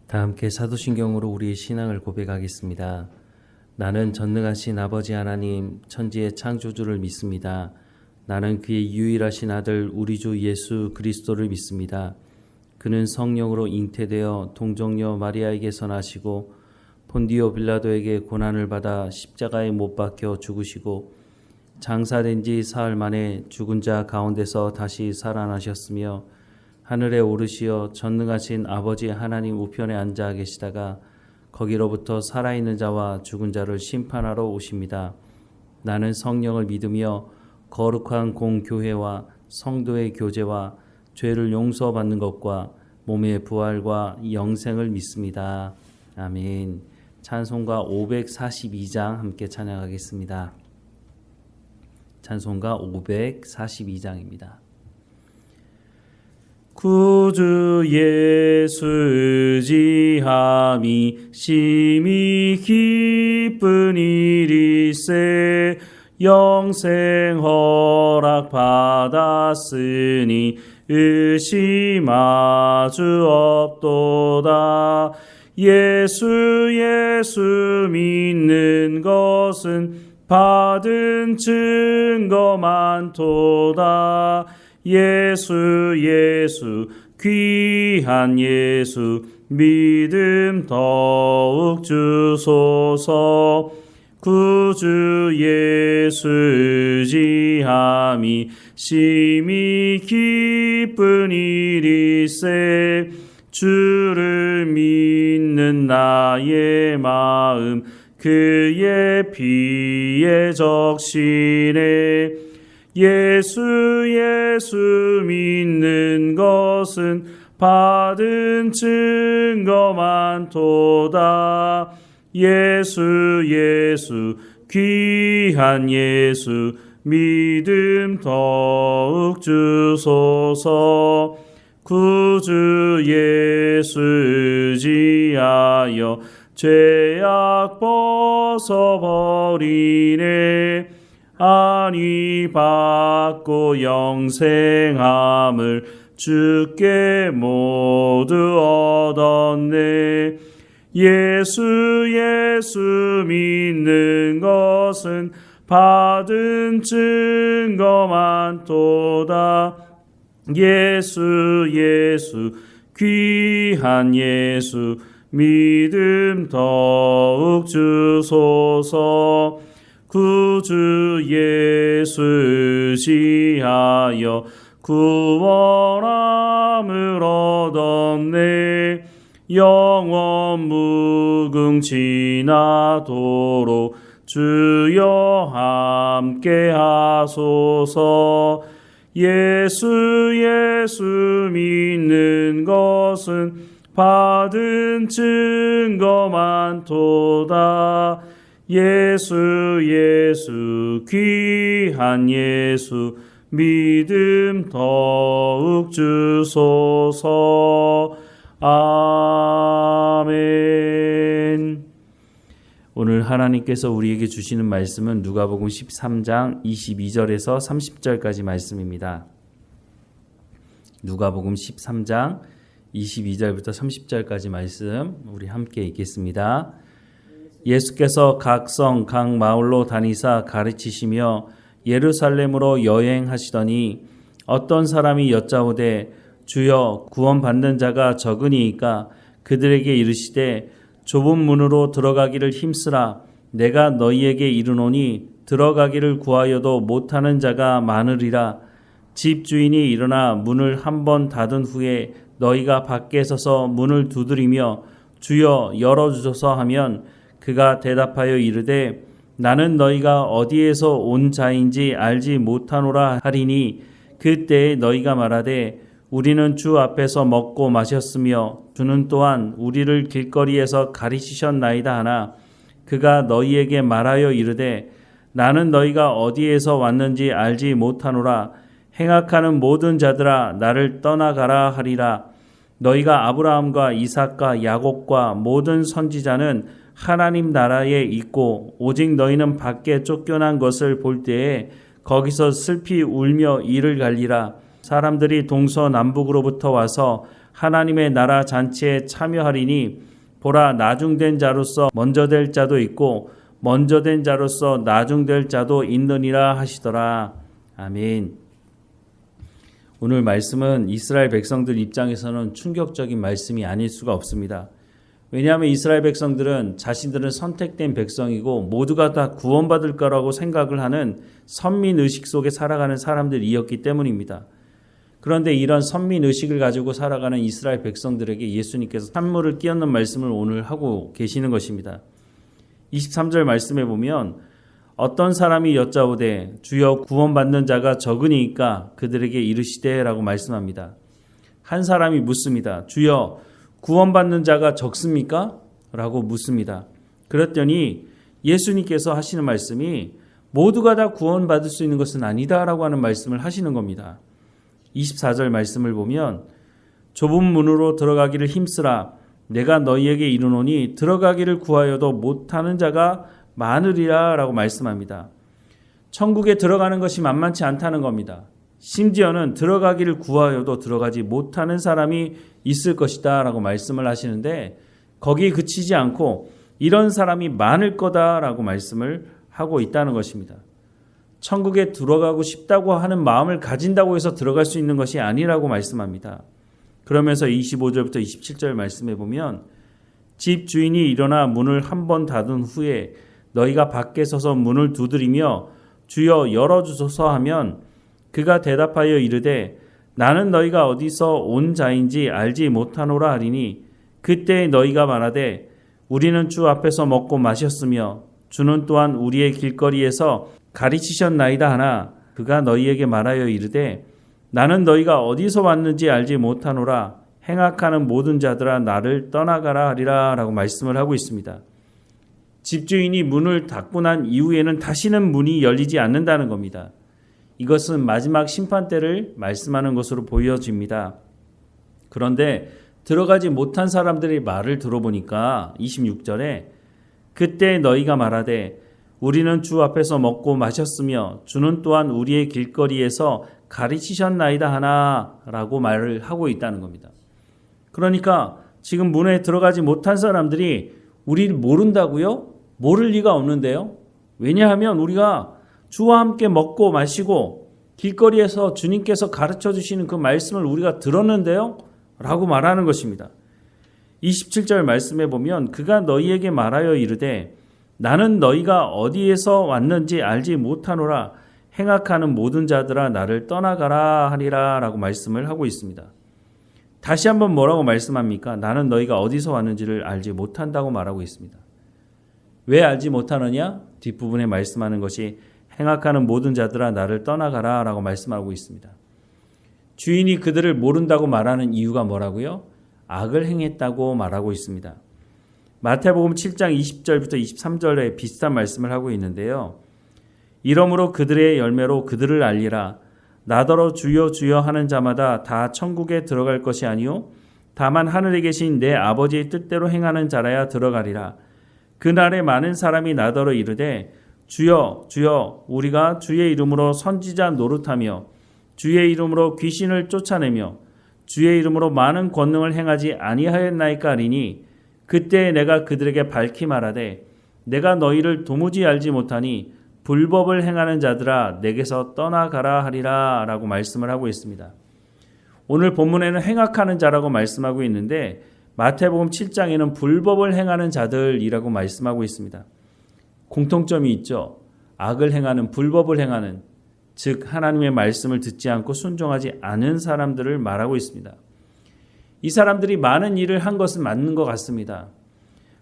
다 함께 사도신경으로 우리의 신앙을 고백하겠습니다. 나는 전능하신 아버지 하나님 천지의 창조주를 믿습니다. 나는 그의 유일하신 아들 우리 주 예수 그리스도를 믿습니다. 그는 성령으로 잉태되어 동정녀 마리아에게서 나시고 폰디오 빌라도에게 고난을 받아 십자가에 못 박혀 죽으시고 장사된 지 사흘 만에 죽은 자 가운데서 다시 살아나셨으며 하늘에 오르시어 전능하신 아버지 하나님 우편에 앉아 계시다가 거기로부터 살아있는 자와 죽은 자를 심판하러 오십니다. 나는 성령을 믿으며 거룩한 공교회와 성도의 교제와 죄를 용서받는 것과 몸의 부활과 영생을 믿습니다. 아멘. 찬송가 542장 함께 찬양하겠습니다. 찬송가 542장입니다. 구주 예수 지함이 심히 기쁜 일이세 영생 허락 받았으니 의심하 주 없도다. 예수 믿는 것은 받은 증거 많도다. 예수 귀한 예수 믿음 더욱 주소서. 구주 예수 지함이 심히 기쁜 일이세 주를 믿는 나의 마음 그의 피에 적시네. 예수 믿는 것은 받은 증거 많도다. 예수 귀한 예수 믿음 더욱 주소서. 구주 예수 지하여 죄악 벗어버리네. 안위 받고 영생함을 주께 모두 얻었네. 예수 믿는 것은 받은 증거 많도다. 예수 귀한 예수 믿음 더욱 주소서. 구주 예수 지하여 구원함을 얻었네. 영원 무궁지나도록 주여 함께 하소서. 예수 믿는 것은 받은 증거 많도다. 예수 귀한 예수 믿음 더욱 주소서. 아멘. 오늘 하나님께서 우리에게 주시는 말씀은 누가복음 13장 22절에서 30절까지 말씀입니다. 누가복음 13장 22절부터 30절까지 말씀 우리 함께 읽겠습니다. 예수께서 각 성, 각 마을로 다니사 가르치시며 예루살렘으로 여행하시더니 어떤 사람이 여짜오되 주여 구원받는 자가 적으니이까 그들에게 이르시되 좁은 문으로 들어가기를 힘쓰라. 내가 너희에게 이르노니 들어가기를 구하여도 못하는 자가 많으리라. 집주인이 일어나 문을 한 번 닫은 후에 너희가 밖에 서서 문을 두드리며 주여 열어주소서 하면 그가 대답하여 이르되 나는 너희가 어디에서 온 자인지 알지 못하노라 하리니 그때에 너희가 말하되 우리는 주 앞에서 먹고 마셨으며 주는 또한 우리를 길거리에서 가르치셨나이다 하나 그가 너희에게 말하여 이르되 나는 너희가 어디에서 왔는지 알지 못하노라. 행악하는 모든 자들아 나를 떠나가라 하리라. 너희가 아브라함과 이삭과 야곱과 모든 선지자는 하나님 나라에 있고 오직 너희는 밖에 쫓겨난 것을 볼 때에 거기서 슬피 울며 이를 갈리라. 사람들이 동서남북으로부터 와서 하나님의 나라 잔치에 참여하리니 보라 나중된 자로서 먼저 될 자도 있고 먼저 된 자로서 나중될 자도 있느니라 하시더라. 아멘. 오늘 말씀은 이스라엘 백성들 입장에서는 충격적인 말씀이 아닐 수가 없습니다. 왜냐하면 이스라엘 백성들은 자신들은 선택된 백성이고 모두가 다 구원받을 거라고 생각을 하는 선민의식 속에 살아가는 사람들이었기 때문입니다. 그런데 이런 선민의식을 가지고 살아가는 이스라엘 백성들에게 예수님께서 찬물을 끼얹는 말씀을 오늘 하고 계시는 것입니다. 23절 말씀에 보면 어떤 사람이 여짜오되 주여 구원받는 자가 적으니까 그들에게 이르시되 라고 말씀합니다. 한 사람이 묻습니다. 주여 구원받는 자가 적습니까? 라고 묻습니다. 그랬더니 예수님께서 하시는 말씀이 모두가 다 구원받을 수 있는 것은 아니다 라고 하는 말씀을 하시는 겁니다. 24절 말씀을 보면 좁은 문으로 들어가기를 힘쓰라. 내가 너희에게 이르노니 들어가기를 구하여도 못하는 자가 많으리라 라고 말씀합니다. 천국에 들어가는 것이 만만치 않다는 겁니다. 심지어는 들어가기를 구하여도 들어가지 못하는 사람이 있을 것이다 라고 말씀을 하시는데 거기에 그치지 않고 이런 사람이 많을 거다라고 말씀을 하고 있다는 것입니다. 천국에 들어가고 싶다고 하는 마음을 가진다고 해서 들어갈 수 있는 것이 아니라고 말씀합니다. 그러면서 25절부터 27절 말씀해 보면 집 주인이 일어나 문을 한 번 닫은 후에 너희가 밖에 서서 문을 두드리며 주여 열어주소서 하면 그가 대답하여 이르되 나는 너희가 어디서 온 자인지 알지 못하노라 하리니 그때 너희가 말하되 우리는 주 앞에서 먹고 마셨으며 주는 또한 우리의 길거리에서 가르치셨나이다 하나 그가 너희에게 말하여 이르되 나는 너희가 어디서 왔는지 알지 못하노라 행악하는 모든 자들아 나를 떠나가라 하리라 라고 말씀을 하고 있습니다. 집주인이 문을 닫고 난 이후에는 다시는 문이 열리지 않는다는 겁니다. 이것은 마지막 심판 때를 말씀하는 것으로 보여집니다. 그런데 들어가지 못한 사람들의 말을 들어보니까 26절에 그때 너희가 말하되 우리는 주 앞에서 먹고 마셨으며 주는 또한 우리의 길거리에서 가르치셨나이다 하나 라고 말을 하고 있다는 겁니다. 그러니까 지금 문에 들어가지 못한 사람들이 우리를 모른다고요? 모를 리가 없는데요. 왜냐하면 우리가 주와 함께 먹고 마시고 길거리에서 주님께서 가르쳐 주시는 그 말씀을 우리가 들었는데요 라고 말하는 것입니다. 27절 말씀에 보면 그가 너희에게 말하여 이르되 나는 너희가 어디에서 왔는지 알지 못하노라 행악하는 모든 자들아 나를 떠나가라 하리라 라고 말씀을 하고 있습니다. 다시 한번 뭐라고 말씀합니까? 나는 너희가 어디서 왔는지를 알지 못한다고 말하고 있습니다. 왜 알지 못하느냐? 뒷부분에 말씀하는 것이 행악하는 모든 자들아 나를 떠나가라 라고 말씀하고 있습니다. 주인이 그들을 모른다고 말하는 이유가 뭐라고요? 악을 행했다고 말하고 있습니다. 마태복음 7장 20절부터 23절에 비슷한 말씀을 하고 있는데요. 이러므로 그들의 열매로 그들을 알리라. 나더러 주여 주여 하는 자마다 다 천국에 들어갈 것이 아니요 다만 하늘에 계신 내 아버지의 뜻대로 행하는 자라야 들어가리라. 그날에 많은 사람이 나더러 이르되 주여 주여 우리가 주의 이름으로 선지자 노릇하며 주의 이름으로 귀신을 쫓아내며 주의 이름으로 많은 권능을 행하지 아니하였나이까 하리니 그때 내가 그들에게 밝히 말하되 내가 너희를 도무지 알지 못하니 불법을 행하는 자들아 내게서 떠나가라 하리라 라고 말씀을 하고 있습니다. 오늘 본문에는 행악하는 자라고 말씀하고 있는데 마태복음 7장에는 불법을 행하는 자들이라고 말씀하고 있습니다. 공통점이 있죠. 악을 행하는, 불법을 행하는, 즉 하나님의 말씀을 듣지 않고 순종하지 않은 사람들을 말하고 있습니다. 이 사람들이 많은 일을 한 것은 맞는 것 같습니다.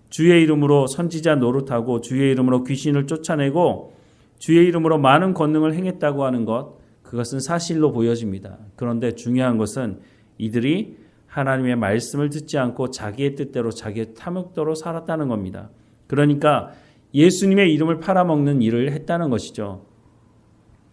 주의 이름으로 선지자 노릇하고 주의 이름으로 귀신을 쫓아내고 주의 이름으로 많은 권능을 행했다고 하는 것, 그것은 사실로 보여집니다. 그런데 중요한 것은 이들이 하나님의 말씀을 듣지 않고 자기의 뜻대로 자기의 탐욕대로 살았다는 겁니다. 그러니까 예수님의 이름을 팔아먹는 일을 했다는 것이죠.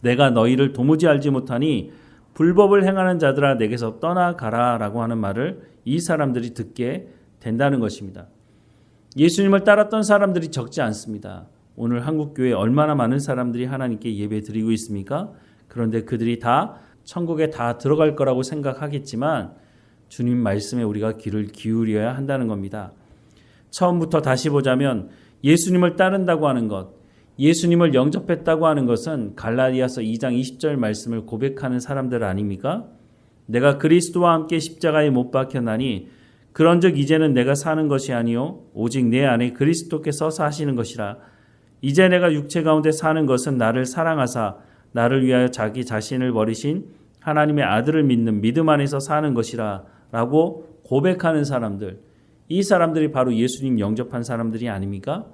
내가 너희를 도무지 알지 못하니 불법을 행하는 자들아 내게서 떠나가라 라고 하는 말을 이 사람들이 듣게 된다는 것입니다. 예수님을 따랐던 사람들이 적지 않습니다. 오늘 한국교회에 얼마나 많은 사람들이 하나님께 예배 드리고 있습니까? 그런데 그들이 다 천국에 다 들어갈 거라고 생각하겠지만 주님 말씀에 우리가 귀를 기울여야 한다는 겁니다. 처음부터 다시 보자면 예수님을 따른다고 하는 것, 예수님을 영접했다고 하는 것은 갈라디아서 2장 20절 말씀을 고백하는 사람들 아닙니까? 내가 그리스도와 함께 십자가에 못 박혔나니 그런즉 이제는 내가 사는 것이 아니요 오직 내 안에 그리스도께서 사시는 것이라. 이제 내가 육체 가운데 사는 것은 나를 사랑하사 나를 위하여 자기 자신을 버리신 하나님의 아들을 믿는 믿음 안에서 사는 것이라 라고 고백하는 사람들, 이 사람들이 바로 예수님 영접한 사람들이 아닙니까?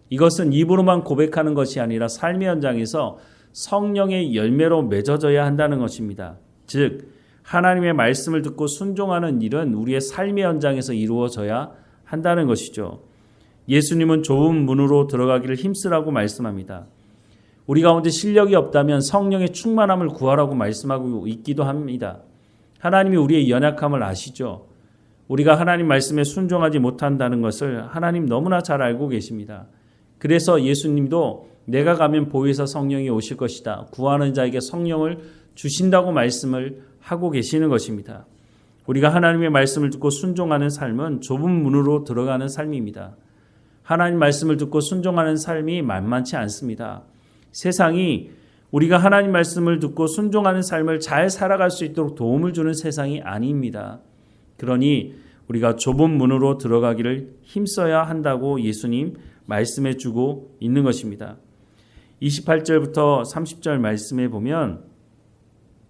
이것은 입으로만 고백하는 것이 아니라 삶의 현장에서 성령의 열매로 맺어져야 한다는 것입니다. 즉 하나님의 말씀을 듣고 순종하는 일은 우리의 삶의 현장에서 이루어져야 한다는 것이죠. 예수님은 좁은 문으로 들어가기를 힘쓰라고 말씀합니다. 우리 가운데 실력이 없다면 성령의 충만함을 구하라고 말씀하고 있기도 합니다. 하나님이 우리의 연약함을 아시죠. 우리가 하나님 말씀에 순종하지 못한다는 것을 하나님 너무나 잘 알고 계십니다. 그래서 예수님도 내가 가면 보혜사 성령이 오실 것이다. 구하는 자에게 성령을 주신다고 말씀을 하고 계시는 것입니다. 우리가 하나님의 말씀을 듣고 순종하는 삶은 좁은 문으로 들어가는 삶입니다. 하나님 말씀을 듣고 순종하는 삶이 만만치 않습니다. 세상이 우리가 하나님 말씀을 듣고 순종하는 삶을 잘 살아갈 수 있도록 도움을 주는 세상이 아닙니다. 그러니 우리가 좁은 문으로 들어가기를 힘써야 한다고 예수님 말씀해 주고 있는 것입니다. 28절부터 30절 말씀에 보면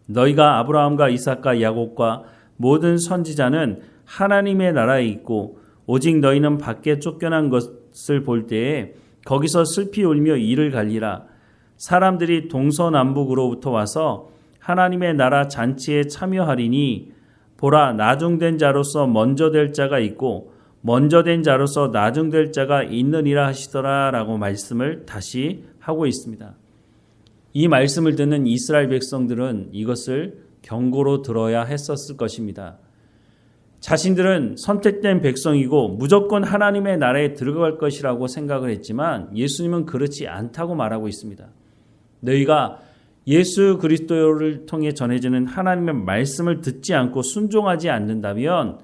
너희가 아브라함과 이삭과 야곱과 모든 선지자는 하나님의 나라에 있고 오직 너희는 밖에 쫓겨난 것을 볼 때에 거기서 슬피 울며 이를 갈리라. 사람들이 동서남북으로부터 와서 하나님의 나라 잔치에 참여하리니 보라 나중된 자로서 먼저 될 자가 있고 먼저 된 자로서 나중될 자가 있느니라 하시더라 라고 말씀을 다시 하고 있습니다. 이 말씀을 듣는 이스라엘 백성들은 이것을 경고로 들어야 했었을 것입니다. 자신들은 선택된 백성이고 무조건 하나님의 나라에 들어갈 것이라고 생각을 했지만 예수님은 그렇지 않다고 말하고 있습니다. 너희가 예수 그리스도를 통해 전해지는 하나님의 말씀을 듣지 않고 순종하지 않는다면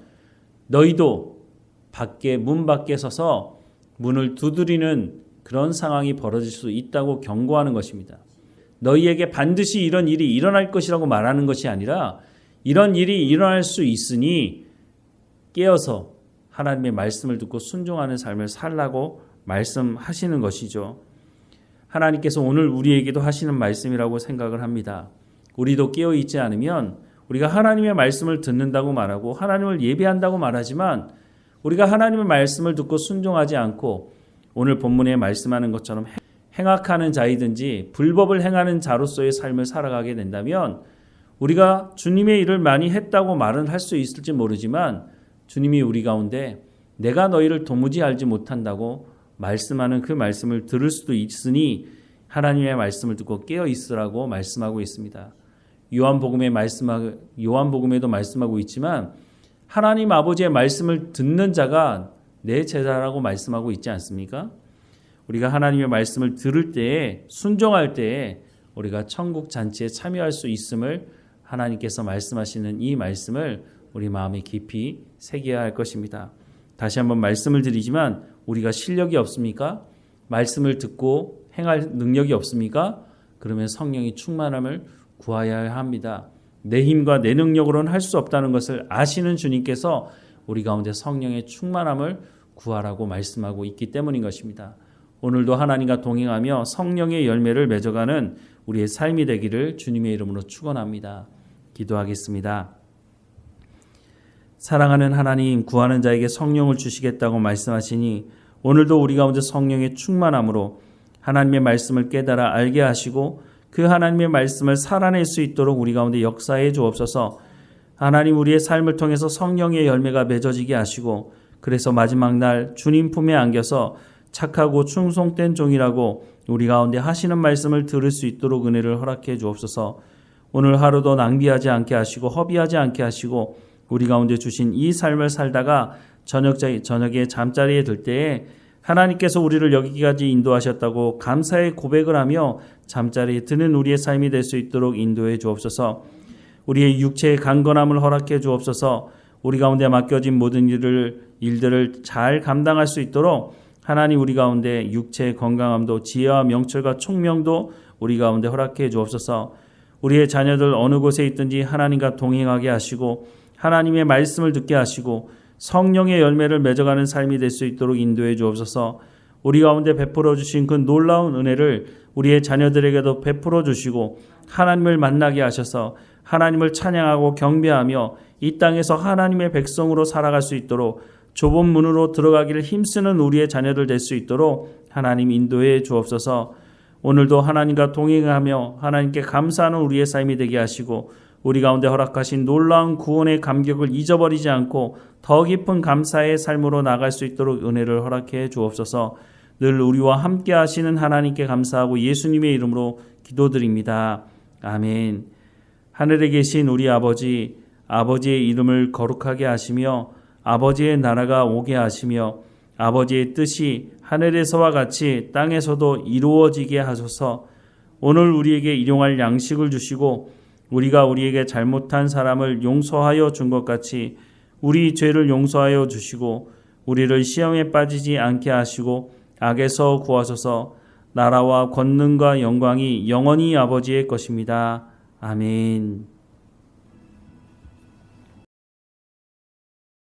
너희도 문 밖에 서서 문을 두드리는 그런 상황이 벌어질 수 있다고 경고하는 것입니다. 너희에게 반드시 이런 일이 일어날 것이라고 말하는 것이 아니라 이런 일이 일어날 수 있으니 깨어서 하나님의 말씀을 듣고 순종하는 삶을 살라고 말씀하시는 것이죠. 하나님께서 오늘 우리에게도 하시는 말씀이라고 생각을 합니다. 우리도 깨어있지 않으면 우리가 하나님의 말씀을 듣는다고 말하고 하나님을 예배한다고 말하지만 우리가 하나님의 말씀을 듣고 순종하지 않고 오늘 본문에 말씀하는 것처럼 행악하는 자이든지 불법을 행하는 자로서의 삶을 살아가게 된다면 우리가 주님의 일을 많이 했다고 말은 할 수 있을지 모르지만 주님이 우리 가운데 내가 너희를 도무지 알지 못한다고 말씀하는 그 말씀을 들을 수도 있으니 하나님의 말씀을 듣고 깨어 있으라고 말씀하고 있습니다. 요한복음에도 말씀하고 있지만 하나님 아버지의 말씀을 듣는 자가 내 제자라고 말씀하고 있지 않습니까? 우리가 하나님의 말씀을 들을 때에 순종할 때에 우리가 천국 잔치에 참여할 수 있음을 하나님께서 말씀하시는 이 말씀을 우리 마음에 깊이 새겨야 할 것입니다. 다시 한번 말씀을 드리지만 우리가 실력이 없습니까? 말씀을 듣고 행할 능력이 없습니까? 그러면 성령의 충만함을 구하여야 합니다. 내 힘과 내 능력으로는 할 수 없다는 것을 아시는 주님께서 우리 가운데 성령의 충만함을 구하라고 말씀하고 있기 때문인 것입니다. 오늘도 하나님과 동행하며 성령의 열매를 맺어가는 우리의 삶이 되기를 주님의 이름으로 축원합니다. 기도하겠습니다. 사랑하는 하나님, 구하는 자에게 성령을 주시겠다고 말씀하시니 오늘도 우리 가운데 성령의 충만함으로 하나님의 말씀을 깨달아 알게 하시고 그 하나님의 말씀을 살아낼 수 있도록 우리 가운데 역사해 주옵소서. 하나님, 우리의 삶을 통해서 성령의 열매가 맺어지게 하시고 그래서 마지막 날 주님 품에 안겨서 착하고 충성된 종이라고 우리 가운데 하시는 말씀을 들을 수 있도록 은혜를 허락해 주옵소서. 오늘 하루도 낭비하지 않게 하시고 허비하지 않게 하시고 우리 가운데 주신 이 삶을 살다가 저녁에 잠자리에 들 때에 하나님께서 우리를 여기까지 인도하셨다고 감사의 고백을 하며 잠자리에 드는 우리의 삶이 될 수 있도록 인도해 주옵소서. 우리의 육체의 강건함을 허락해 주옵소서. 우리 가운데 맡겨진 모든 일들을 잘 감당할 수 있도록 하나님 우리 가운데 육체의 건강함도 지혜와 명철과 총명도 우리 가운데 허락해 주옵소서. 우리의 자녀들 어느 곳에 있든지 하나님과 동행하게 하시고 하나님의 말씀을 듣게 하시고 성령의 열매를 맺어가는 삶이 될 수 있도록 인도해 주옵소서. 우리 가운데 베풀어 주신 그 놀라운 은혜를 우리의 자녀들에게도 베풀어 주시고 하나님을 만나게 하셔서 하나님을 찬양하고 경배하며 이 땅에서 하나님의 백성으로 살아갈 수 있도록 좁은 문으로 들어가기를 힘쓰는 우리의 자녀들 될 수 있도록 하나님 인도해 주옵소서. 오늘도 하나님과 동행하며 하나님께 감사하는 우리의 삶이 되게 하시고 우리 가운데 허락하신 놀라운 구원의 감격을 잊어버리지 않고 더 깊은 감사의 삶으로 나갈 수 있도록 은혜를 허락해 주옵소서. 늘 우리와 함께 하시는 하나님께 감사하고 예수님의 이름으로 기도드립니다. 아멘. 하늘에 계신 우리 아버지, 아버지의 이름을 거룩하게 하시며 아버지의 나라가 오게 하시며 아버지의 뜻이 하늘에서와 같이 땅에서도 이루어지게 하소서. 오늘 우리에게 일용할 양식을 주시고 우리가 우리에게 잘못한 사람을 용서하여 준 것 같이 우리 죄를 용서하여 주시고 우리를 시험에 빠지지 않게 하시고 악에서 구하소서. 나라와 권능과 영광이 영원히 아버지의 것입니다. 아멘.